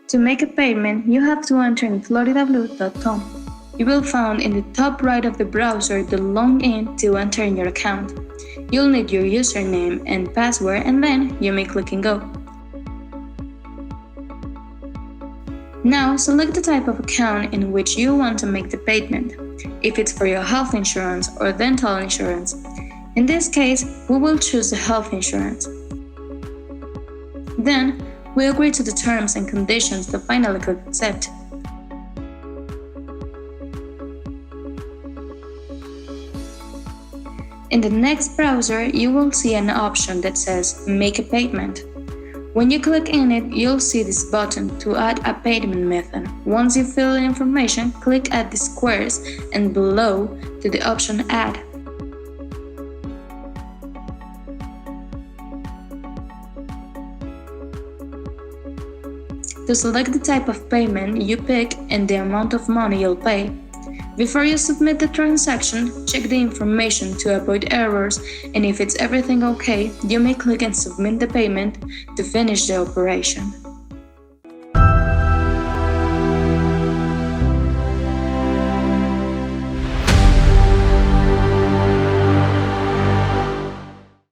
To make a payment, you have to enter in floridablue.com. You will find in the top right of the browser the login to enter in your account. You'll need your username and password, and then you may click and go. Now select the type of account in which you want to make the payment, if it's for your health insurance or dental insurance. In this case, we will choose the health insurance. Then, we agree to the terms and conditions to finally click accept. In the next browser, you will see an option that says Make a Payment. When you click in it, you'll see this button to add a payment method. Once you fill the information, click Add the squares and below to the option Add. To select the type of payment you pick and the amount of money you'll pay. Before you submit the transaction, check the information to avoid errors, and if it's everything okay, you may click and submit the payment to finish the operation.